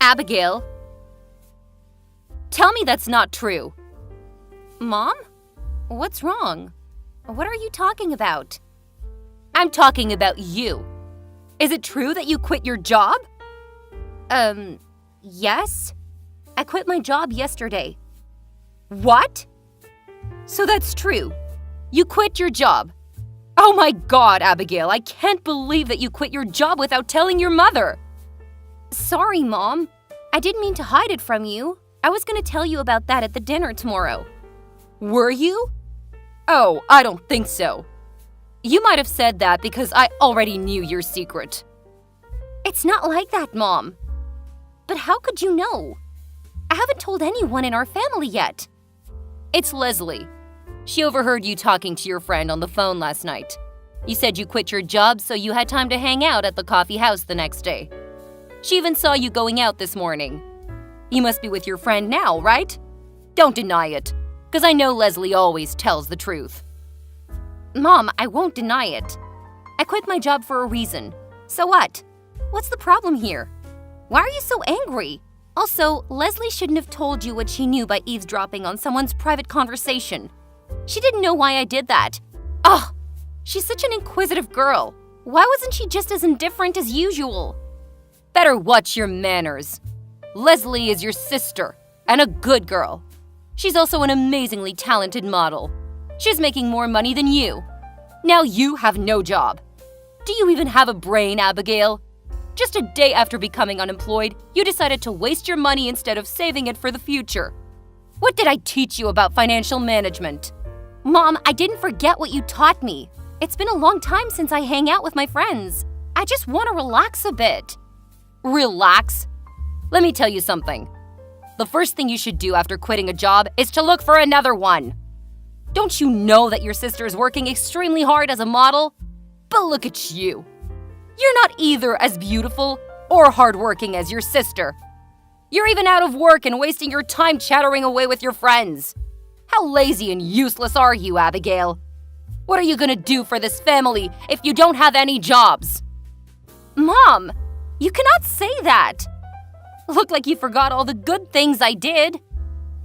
Abigail, tell me that's not true. Mom? What's wrong? What are you talking about? I'm talking about you. Is it true that you quit your job? Yes. I quit my job yesterday. What? So that's true. You quit your job. Oh my God, Abigail, I can't believe that you quit your job without telling your mother. Sorry, Mom. I didn't mean to hide it from you. I was going to tell you about that at the dinner tomorrow. Were you? Oh, I don't think so. You might have said that because I already knew your secret. It's not like that, Mom. But how could you know? I haven't told anyone in our family yet. It's Leslie. She overheard you talking to your friend on the phone last night. You said you quit your job so you had time to hang out at the coffee house the next day. She even saw you going out this morning. You must be with your friend now, right? Don't deny it, because I know Leslie always tells the truth. Mom, I won't deny it. I quit my job for a reason. So what? What's the problem here? Why are you so angry? Also, Leslie shouldn't have told you what she knew by eavesdropping on someone's private conversation. She didn't know why I did that. Ugh, she's such an inquisitive girl. Why wasn't she just as indifferent as usual? Better watch your manners. Leslie is your sister, and a good girl. She's also an amazingly talented model. She's making more money than you. Now you have no job. Do you even have a brain, Abigail? Just a day after becoming unemployed, you decided to waste your money instead of saving it for the future. What did I teach you about financial management? Mom, I didn't forget what you taught me. It's been a long time since I hang out with my friends. I just want to relax a bit. Relax? Let me tell you something. The first thing you should do after quitting a job is to look for another one. Don't you know that your sister is working extremely hard as a model? But look at you. You're not either as beautiful or hardworking as your sister. You're even out of work and wasting your time chattering away with your friends. How lazy and useless are you, Abigail? What are you gonna do for this family if you don't have any jobs? Mom, you cannot say that. Look like you forgot all the good things I did.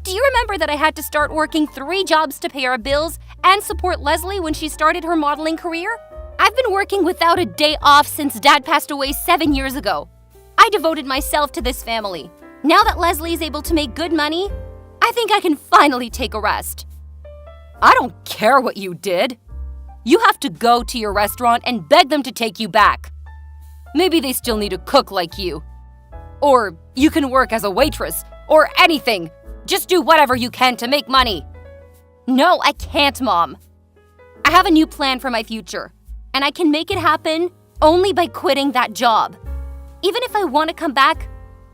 Do you remember that I had to start working 3 jobs to pay our bills and support Leslie when she started her modeling career? I've been working without a day off since Dad passed away 7 years ago. I devoted myself to this family. Now that Leslie is able to make good money, I think I can finally take a rest. I don't care what you did. You have to go to your restaurant and beg them to take you back. Maybe they still need a cook like you. Or you can work as a waitress, or anything. Just do whatever you can to make money. No, I can't, Mom. I have a new plan for my future, and I can make it happen only by quitting that job. Even if I want to come back,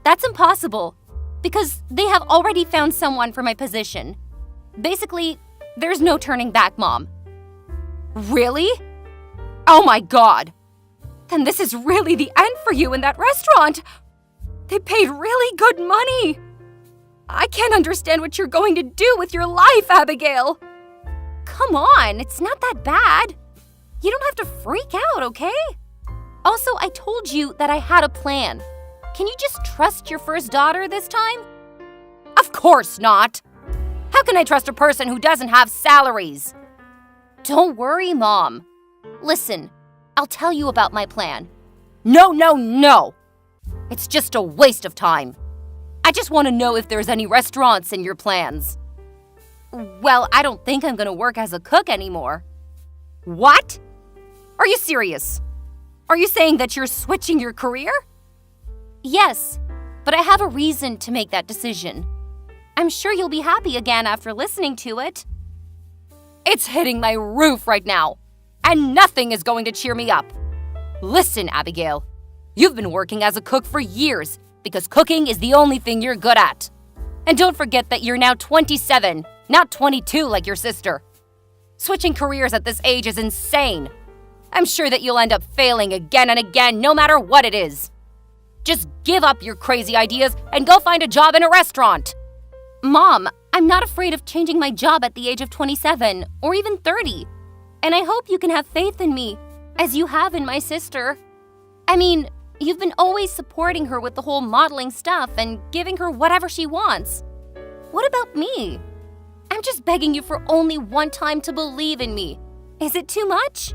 that's impossible, because they have already found someone for my position. Basically, there's no turning back, Mom. Really? Oh my God! Then this is really the end for you in that restaurant! They paid really good money! I can't understand what you're going to do with your life, Abigail! Come on, it's not that bad. You don't have to freak out, okay? Also, I told you that I had a plan. Can you just trust your first daughter this time? Of course not! How can I trust a person who doesn't have salaries? Don't worry, Mom. Listen, I'll tell you about my plan. No, no, no! It's just a waste of time. I just want to know if there's any restaurants in your plans. Well, I don't think I'm going to work as a cook anymore. What? Are you serious? Are you saying that you're switching your career? Yes, but I have a reason to make that decision. I'm sure you'll be happy again after listening to it. It's hitting my roof right now, and nothing is going to cheer me up. Listen, Abigail, you've been working as a cook for years because cooking is the only thing you're good at. And don't forget that you're now 27, not 22 like your sister. Switching careers at this age is insane. I'm sure that you'll end up failing again and again no matter what it is. Just give up your crazy ideas and go find a job in a restaurant. Mom, I'm not afraid of changing my job at the age of 27 or even 30. And I hope you can have faith in me, as you have in my sister. I mean, You've been always supporting her with the whole modeling stuff and giving her whatever she wants. What about me? I'm just begging you for only one time to believe in me. Is it too much?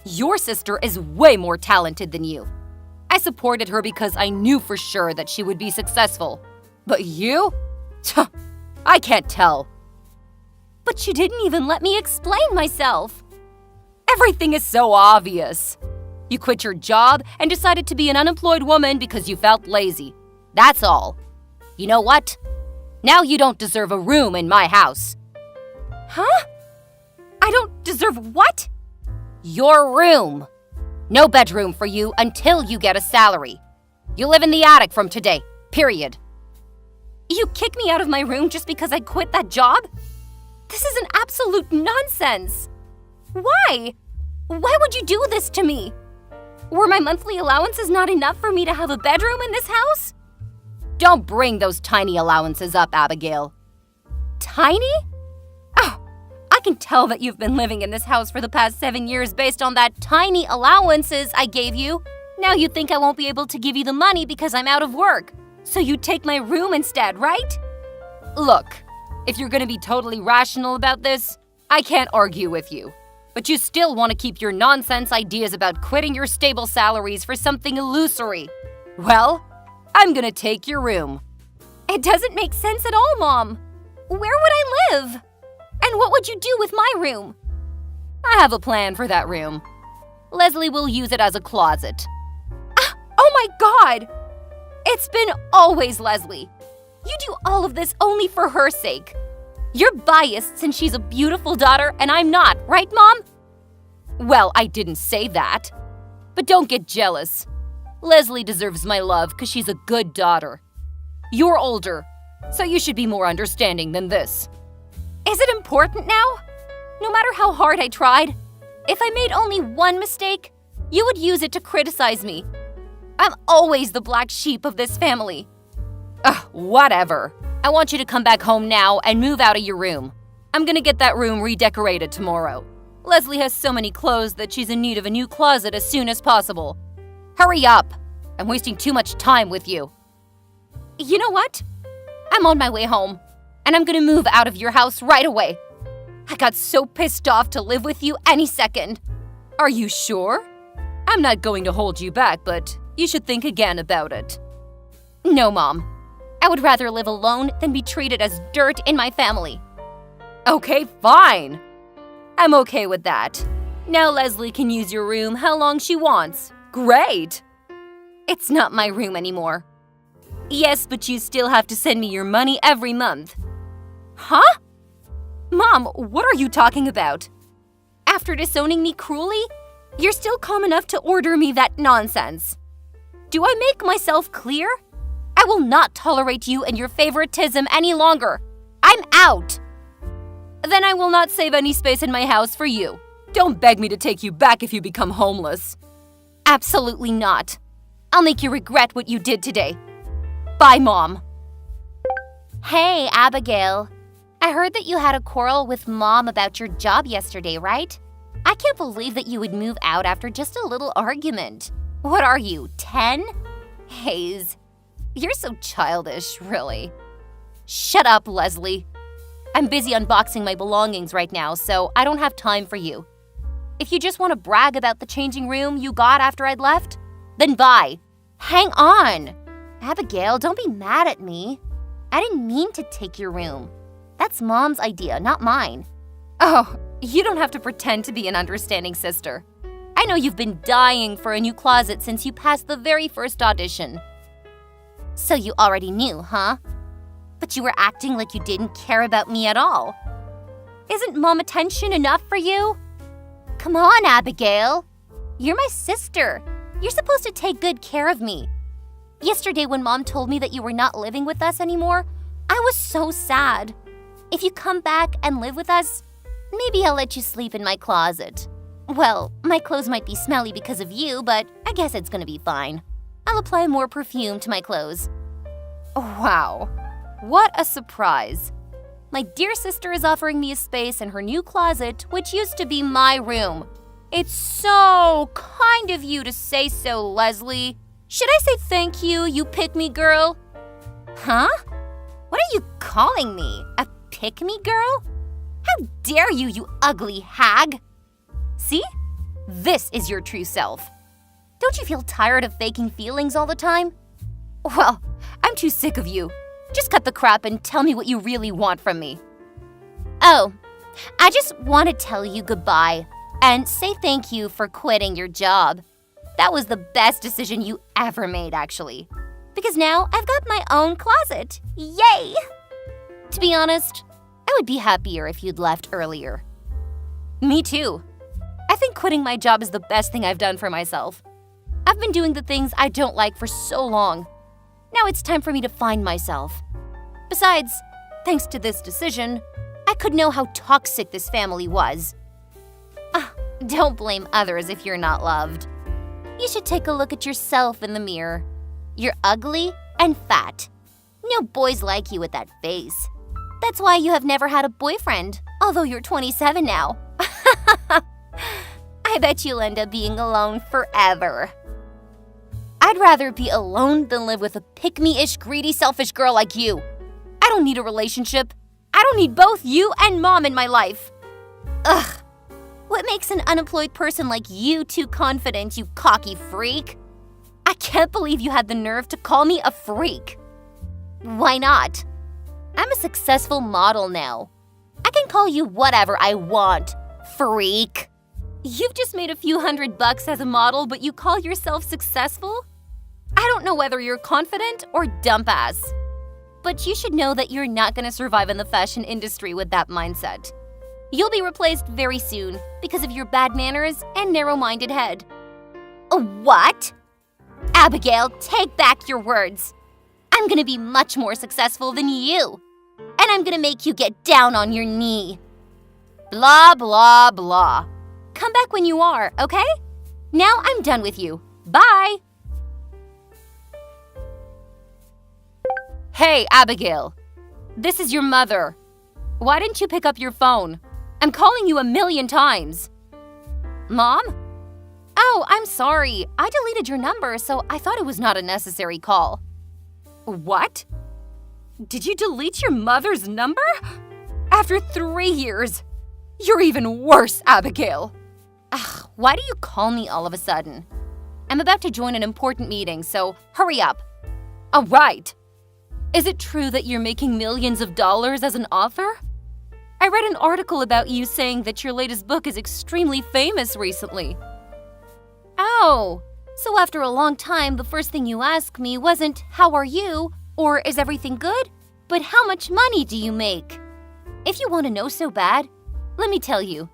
Your sister is way more talented than you. I supported her because I knew for sure that she would be successful. But you? I can't tell. But you didn't even let me explain myself. Everything is so obvious. You quit your job and decided to be an unemployed woman because you felt lazy. That's all. You know what? Now you don't deserve a room in my house. Huh? I don't deserve what? Your room. No bedroom for you until you get a salary. You live in the attic from today, period. You kick me out of my room just because I quit that job? This is an absolute nonsense. Why? Why would you do this to me? Were my monthly allowances not enough for me to have a bedroom in this house? Don't bring those tiny allowances up, Abigail. Tiny? Oh, I can tell that you've been living in this house for the past 7 years based on that tiny allowances I gave you. Now you think I won't be able to give you the money because I'm out of work. So you take my room instead, right? Look, if you're gonna be totally rational about this, I can't argue with you. But you still want to keep your nonsense ideas about quitting your stable salaries for something illusory. Well, I'm gonna take your room. It doesn't make sense at all, Mom. Where would I live? And what would you do with my room? I have a plan for that room. Leslie will use it as a closet. Oh my God! It's been always Leslie. You do all of this only for her sake. You're biased since she's a beautiful daughter and I'm not, right, Mom? Well, I didn't say that. But don't get jealous. Leslie deserves my love because she's a good daughter. You're older, so you should be more understanding than this. Is it important now? No matter how hard I tried, if I made only one mistake, you would use it to criticize me. I'm always the black sheep of this family. Whatever. I want you to come back home now and move out of your room. I'm gonna get that room redecorated tomorrow. Leslie has so many clothes that she's in need of a new closet as soon as possible. Hurry up! I'm wasting too much time with you. You know what? I'm on my way home, and I'm gonna move out of your house right away. I got so pissed off to live with you any second. Are you sure? I'm not going to hold you back, but you should think again about it. No, Mom. I would rather live alone than be treated as dirt in my family. Okay, fine. I'm okay with that. Now Leslie can use your room how long she wants. Great! It's not my room anymore. Yes, but you still have to send me your money every month. Huh? Mom, what are you talking about? After disowning me cruelly, you're still calm enough to order me that nonsense. Do I make myself clear? I will not tolerate you and your favoritism any longer. I'm out. Then I will not save any space in my house for you. Don't beg me to take you back if you become homeless. Absolutely not. I'll make you regret what you did today. Bye, Mom. Hey, Abigail. I heard that you had a quarrel with Mom about your job yesterday, right? I can't believe that you would move out after just a little argument. What are you, 10? Haze. You're so childish, really. Shut up, Leslie. I'm busy unboxing my belongings right now, so I don't have time for you. If you just want to brag about the changing room you got after I'd left, then bye. Hang on. Abigail, don't be mad at me. I didn't mean to take your room. That's Mom's idea, not mine. Oh, you don't have to pretend to be an understanding sister. I know you've been dying for a new closet since you passed the very first audition. So you already knew, huh? But you were acting like you didn't care about me at all. Isn't Mom attention enough for you? Come on, Abigail. You're my sister. You're supposed to take good care of me. Yesterday when Mom told me that you were not living with us anymore, I was so sad. If you come back and live with us, maybe I'll let you sleep in my closet. Well, my clothes might be smelly because of you, but I guess it's gonna be fine. I'll apply more perfume to my clothes. Wow, what a surprise. My dear sister is offering me a space in her new closet, which used to be my room. It's so kind of you to say so, Leslie. Should I say thank you, you pick-me girl? Huh? What are you calling me? A pick-me girl? How dare you, you ugly hag! See? This is your true self. Don't you feel tired of faking feelings all the time? Well, I'm too sick of you. Just cut the crap and tell me what you really want from me. Oh, I just want to tell you goodbye and say thank you for quitting your job. That was the best decision you ever made, actually. Because now I've got my own closet. Yay! To be honest, I would be happier if you'd left earlier. Me too. I think quitting my job is the best thing I've done for myself. I've been doing the things I don't like for so long. Now it's time for me to find myself. Besides, thanks to this decision, I could know how toxic this family was. Don't blame others if you're not loved. You should take a look at yourself in the mirror. You're ugly and fat. No boys like you with that face. That's why you have never had a boyfriend, although you're 27 now. I bet you'll end up being alone forever. I'd rather be alone than live with a pick-me-ish, greedy, selfish girl like you. I don't need a relationship. I don't need both you and Mom in my life. Ugh. What makes an unemployed person like you too confident, you cocky freak? I can't believe you had the nerve to call me a freak. Why not? I'm a successful model now. I can call you whatever I want, freak. You've just made a few $100 as a model, but you call yourself successful? I don't know whether you're confident or dump ass. But you should know that you're not going to survive in the fashion industry with that mindset. You'll be replaced very soon because of your bad manners and narrow-minded head. What? Abigail, take back your words. I'm going to be much more successful than you. And I'm going to make you get down on your knee. Blah, blah, blah. Come back when you are, okay? Now I'm done with you. Bye. Hey, Abigail. This is your mother. Why didn't you pick up your phone? I'm calling you 1,000,000 times. Mom? Oh, I'm sorry. I deleted your number, so I thought it was not a necessary call. What? Did you delete your mother's number? After 3 years? You're even worse, Abigail. Ugh, why do you call me all of a sudden? I'm about to join an important meeting, so hurry up. All right. Is it true that you're making millions of dollars as an author? I read an article about you saying that your latest book is extremely famous recently. Oh, so after a long time, the first thing you asked me wasn't, how are you, or is everything good, but how much money do you make? If you want to know so bad, let me tell you.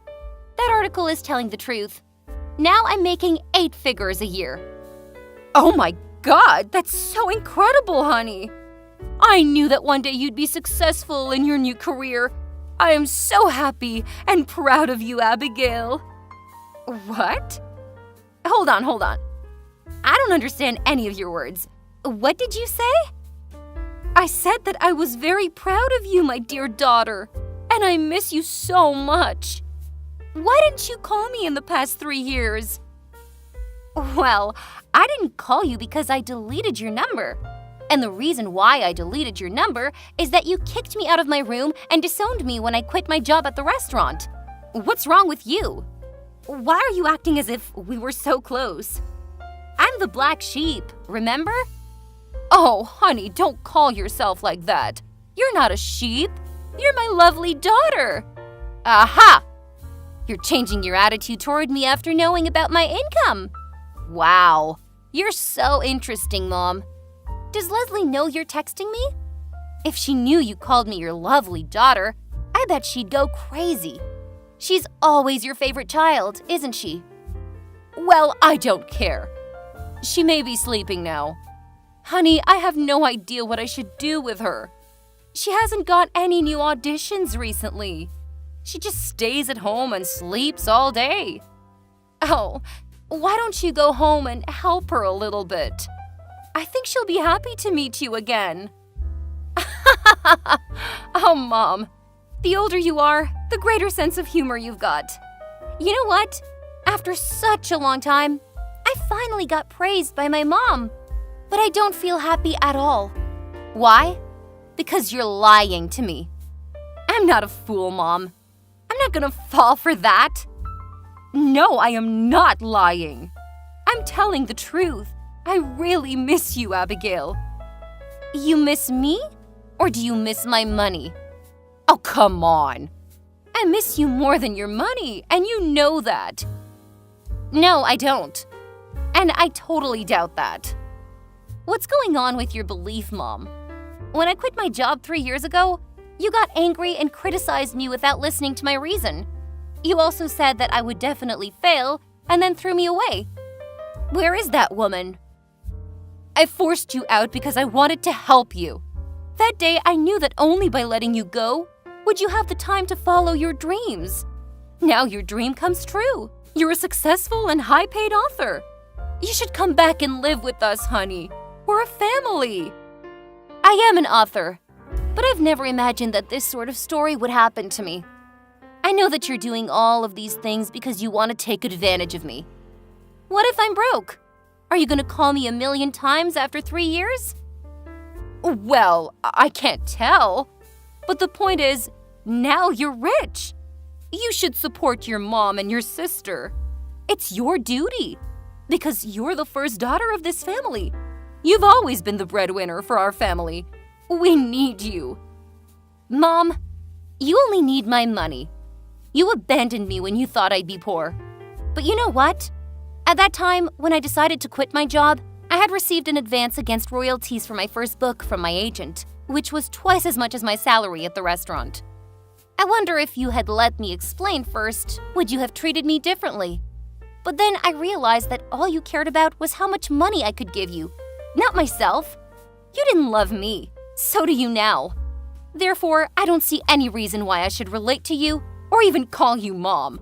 That article is telling the truth. Now I'm making 8 figures a year. Oh my God, that's so incredible, honey. I knew that one day you'd be successful in your new career. I am so happy and proud of you, Abigail. What? Hold on. I don't understand any of your words. What did you say? I said that I was very proud of you, my dear daughter, and I miss you so much. Why didn't you call me in the past 3 years? Well, I didn't call you because I deleted your number. And the reason why I deleted your number is that you kicked me out of my room and disowned me when I quit my job at the restaurant. What's wrong with you? Why are you acting as if we were so close? I'm the black sheep, remember? Oh, honey, don't call yourself like that. You're not a sheep. You're my lovely daughter. Aha! You're changing your attitude toward me after knowing about my income. Wow, you're so interesting, Mom. Does Leslie know you're texting me? If she knew you called me your lovely daughter, I bet she'd go crazy. She's always your favorite child, isn't she? Well, I don't care. She may be sleeping now. Honey, I have no idea what I should do with her. She hasn't got any new auditions recently. She just stays at home and sleeps all day. Oh, why don't you go home and help her a little bit? I think she'll be happy to meet you again. Oh, Mom. The older you are, the greater sense of humor you've got. You know what? After such a long time, I finally got praised by my mom. But I don't feel happy at all. Why? Because you're lying to me. I'm not a fool, Mom. I'm not gonna fall for that. No, I am not lying. I'm telling the truth. I really miss you, Abigail. You miss me? Or do you miss my money? Oh, come on. I miss you more than your money, and you know that. No, I don't. And I totally doubt that. What's going on with your belief, Mom? When I quit my job 3 years ago, you got angry and criticized me without listening to my reason. You also said that I would definitely fail and then threw me away. Where is that woman? I forced you out because I wanted to help you. That day, I knew that only by letting you go would you have the time to follow your dreams. Now your dream comes true. You're a successful and high-paid author. You should come back and live with us, honey. We're a family. I am an author, but I've never imagined that this sort of story would happen to me. I know that you're doing all of these things because you want to take advantage of me. What if I'm broke? Are you going to call me 1,000,000 times after 3 years? Well, I can't tell. But the point is, now you're rich. You should support your mom and your sister. It's your duty, because you're the first daughter of this family. You've always been the breadwinner for our family. We need you. Mom, you only need my money. You abandoned me when you thought I'd be poor. But you know what? At that time, when I decided to quit my job, I had received an advance against royalties for my first book from my agent, which was twice as much as my salary at the restaurant. I wonder if you had let me explain first, would you have treated me differently? But then I realized that all you cared about was how much money I could give you, not myself. You didn't love me. So do you now. Therefore, I don't see any reason why I should relate to you or even call you Mom.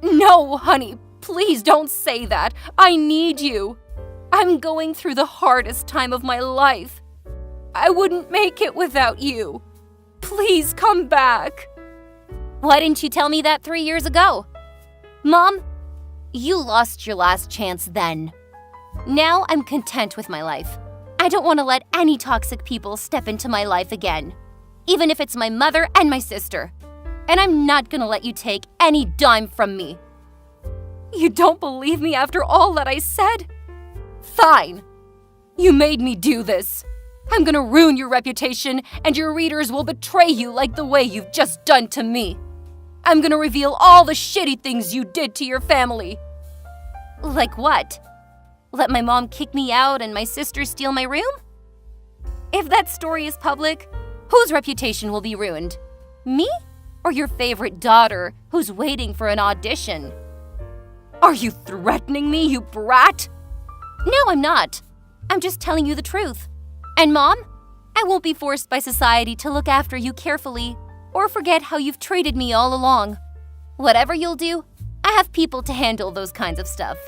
No, honey, please don't say that. I need you. I'm going through the hardest time of my life. I wouldn't make it without you. Please come back. Why didn't you tell me that 3 years ago? Mom, you lost your last chance then. Now I'm content with my life. I don't want to let any toxic people step into my life again, even if it's my mother and my sister. And I'm not going to let you take any dime from me. You don't believe me after all that I said? Fine. You made me do this. I'm gonna ruin your reputation, and your readers will betray you like the way you've just done to me. I'm gonna reveal all the shitty things you did to your family. Like what? Let my mom kick me out and my sister steal my room? If that story is public, whose reputation will be ruined? Me or your favorite daughter who's waiting for an audition? Are you threatening me, you brat? No, I'm not. I'm just telling you the truth. And Mom, I won't be forced by society to look after you carefully or forget how you've treated me all along. Whatever you'll do, I have people to handle those kinds of stuff.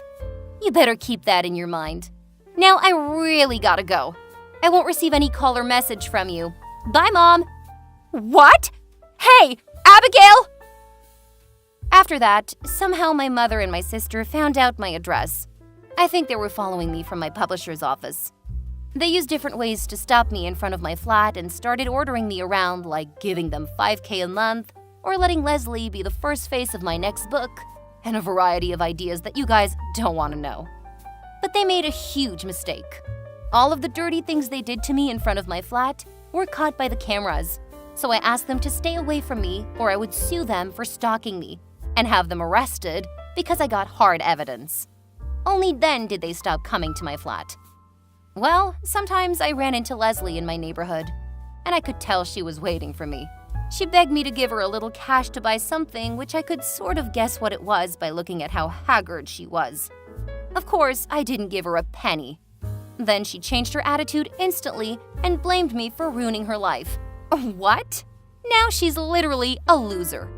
You better keep that in your mind. Now I really gotta go. I won't receive any call or message from you. Bye, Mom. What? Hey, Abigail! After that, somehow my mother and my sister found out my address. I think they were following me from my publisher's office. They used different ways to stop me in front of my flat and started ordering me around, like giving them $5,000 a month or letting Leslie be the first face of my next book, and a variety of ideas that you guys don't want to know. But they made a huge mistake. All of the dirty things they did to me in front of my flat were caught by the cameras, so I asked them to stay away from me or I would sue them for stalking me and have them arrested because I got hard evidence. Only then did they stop coming to my flat. Well, sometimes I ran into Leslie in my neighborhood, and I could tell she was waiting for me. She begged me to give her a little cash to buy something, which I could sort of guess what it was by looking at how haggard she was. Of course, I didn't give her a penny. Then she changed her attitude instantly and blamed me for ruining her life. What? Now she's literally a loser.